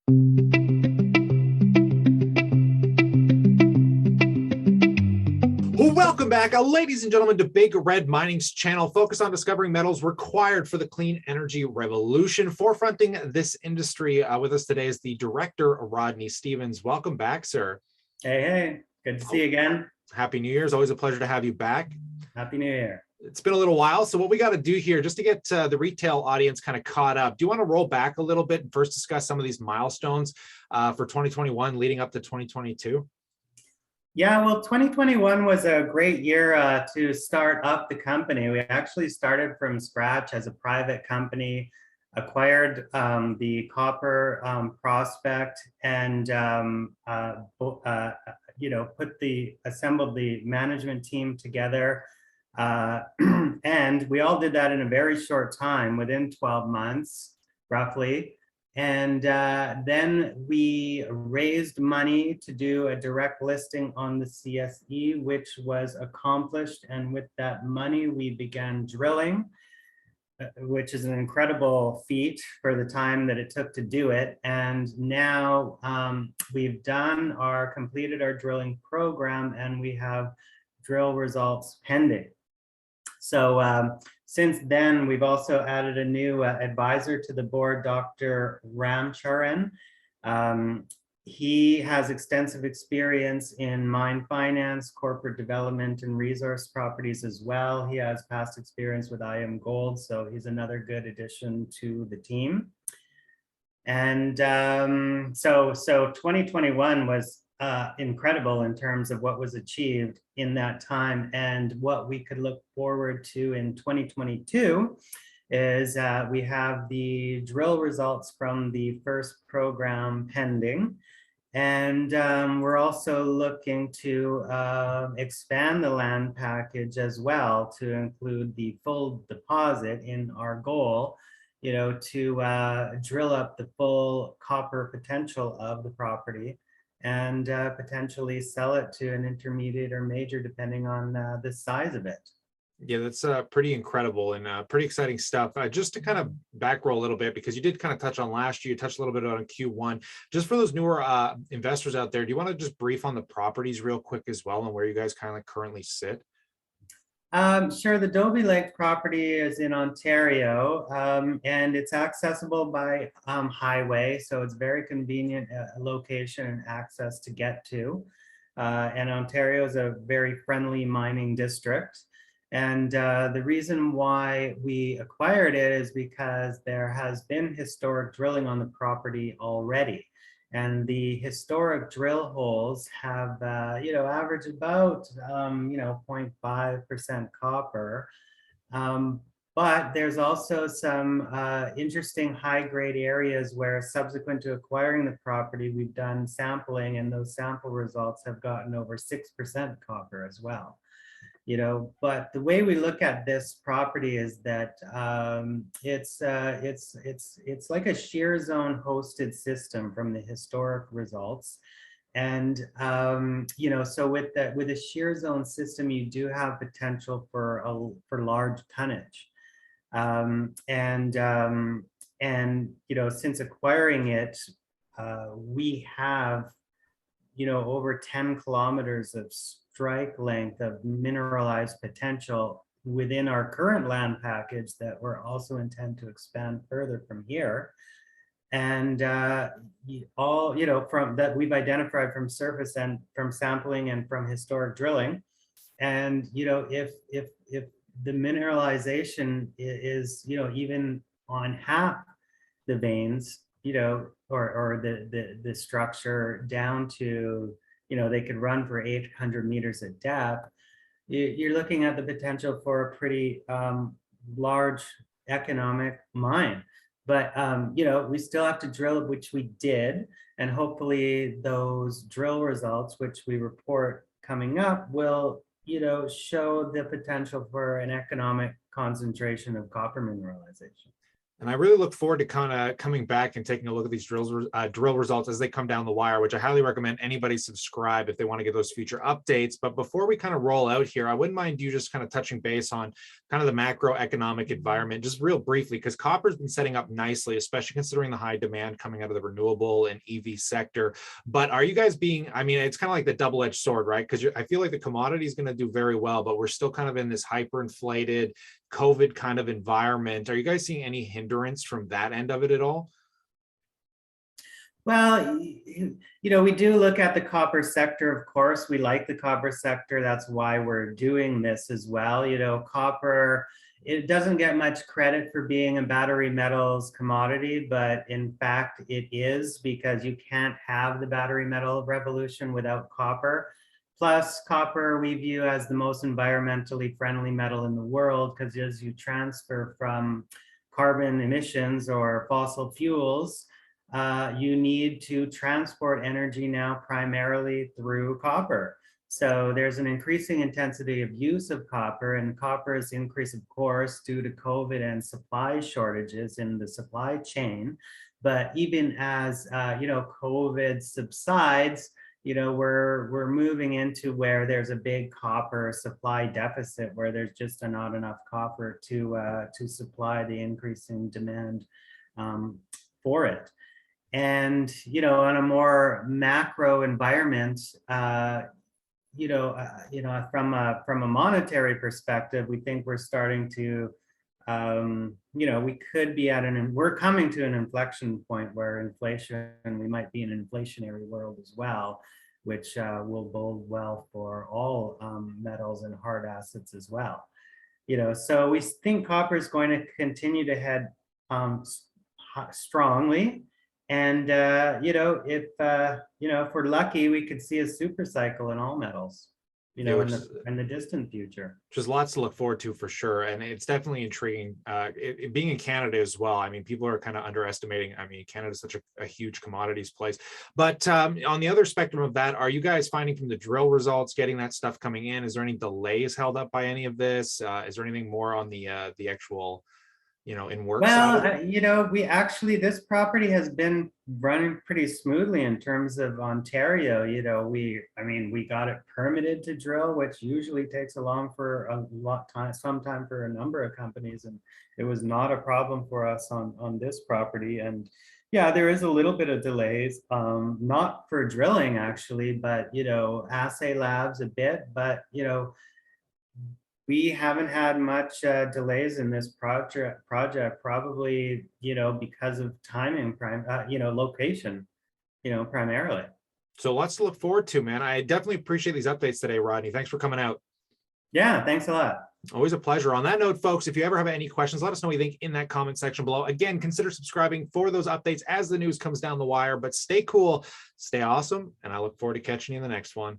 Welcome back, ladies and gentlemen, to Big Red Mining's channel, focused on discovering metals required for the clean energy revolution. Forefronting this industry with us today is the director, Rodney Stevens. Welcome back, sir. Hey, good to see you again. Happy New Year. It's always a pleasure to have you back. Happy New Year. It's been a little while. So what we got to do here, just to get the retail audience kind of caught up, do you want to roll back a little bit and first discuss some of these milestones for 2021 leading up to 2022? Yeah, well, 2021 was a great year to start up the company. We actually started from scratch as a private company, acquired the copper prospect, and assembled the management team together. And we all did that in a very short time, within 12 months, roughly. And then we raised money to do a direct listing on the CSE, which was accomplished. And with that money, we began drilling, which is an incredible feat for the time that it took to do it. And now we've completed our drilling program, and we have drill results pending. So since then, we've also added a new advisor to the board, Dr. Ramcharan. He has extensive experience in mine finance, corporate development, and resource properties as well. He has past experience with IAMGOLD, so he's another good addition to the team. And so 2021 was incredible in terms of what was achieved in that time, and what we could look forward to in 2022 is we have the drill results from the first program pending, and we're also looking to expand the land package as well to include the full deposit in our goal, to drill up the full copper potential of the property, and potentially sell it to an intermediate or major, depending on the size of it. Yeah, that's pretty incredible and pretty exciting stuff. Just to kind of back roll a little bit, because you did kind of touch on last year, you touched a little bit on Q1. Just for those newer investors out there, do you want to just brief on the properties real quick as well, and where you guys kind of currently sit? Sure. The Dobie Lake property is in Ontario, and it's accessible by highway, so it's very convenient location and access to get to. And Ontario is a very friendly mining district. And the reason why we acquired it is because there has been historic drilling on the property already. And the historic drill holes have, averaged about, 0.5% copper. But there's also some interesting high-grade areas where, subsequent to acquiring the property, we've done sampling, and those sample results have gotten over 6% copper as well. But the way we look at this property is that it's like a shear zone hosted system from the historic results. And so with a shear zone system, you do have potential for large tonnage. Since acquiring it, we have over 10 kilometers of strike length of mineralized potential within our current land package that we're also intend to expand further from here. And from that we've identified from surface and from sampling and from historic drilling. And if the mineralization is even on half the veins, or the structure down to, they could run for 800 meters at depth, you're looking at the potential for a pretty large economic mine. But we still have to drill, which we did, and hopefully those drill results, which we report coming up, will show the potential for an economic concentration of copper mineralization. And I really look forward to kind of coming back and taking a look at these drill results as they come down the wire, which I highly recommend anybody subscribe if they want to get those future updates. But before we kind of roll out here, I wouldn't mind you just kind of touching base on kind of the macroeconomic environment, just real briefly, because copper's been setting up nicely, especially considering the high demand coming out of the renewable and EV sector. But are you guys being, I mean, it's kind of like the double-edged sword, right? Because I feel like the commodity is going to do very well, but we're still kind of in this hyperinflated COVID kind of environment. Are you guys seeing any hindrance from that end of it at all? Well, we do look at the copper sector, of course. We like the copper sector. That's why we're doing this as well. Copper, it doesn't get much credit for being a battery metals commodity, but in fact it is, because you can't have the battery metal revolution without copper. Plus, copper we view as the most environmentally friendly metal in the world, because as you transfer from carbon emissions or fossil fuels, you need to transport energy now primarily through copper. So there's an increasing intensity of use of copper, and copper's increase, of course, due to COVID and supply shortages in the supply chain. But even as COVID subsides, we're moving into where there's a big copper supply deficit, where there's just not enough copper to supply the increasing demand for it. And on a more macro environment, from a monetary perspective, we think we're starting to, we could be we're coming to an inflection point where inflation, we might be in an inflationary world as well, which will bode well for all metals and hard assets as well. So we think copper is going to continue to head strongly. And, if we're lucky, we could see a super cycle in all metals, in the distant future. Just lots to look forward to for sure. And it's definitely intriguing. It being in Canada as well. I mean, people are kind of underestimating. I mean, Canada is such a huge commodities place. But on the other spectrum of that, are you guys finding from the drill results, getting that stuff coming in? Is there any delays held up by any of this? Is there anything more on the actual in work? Well, this property has been running pretty smoothly in terms of Ontario. We got it permitted to drill, which usually takes some time for a number of companies, and it was not a problem for us on this property. And yeah, there is a little bit of delays, not for drilling actually, but assay labs a bit, but we haven't had much delays in this project, probably, because of timing, location, primarily. So lots to look forward to, man. I definitely appreciate these updates today, Rodney. Thanks for coming out. Yeah, thanks a lot. Always a pleasure. On that note, folks, if you ever have any questions, let us know what you think in that comment section below. Again, consider subscribing for those updates as the news comes down the wire, but stay cool, stay awesome, and I look forward to catching you in the next one.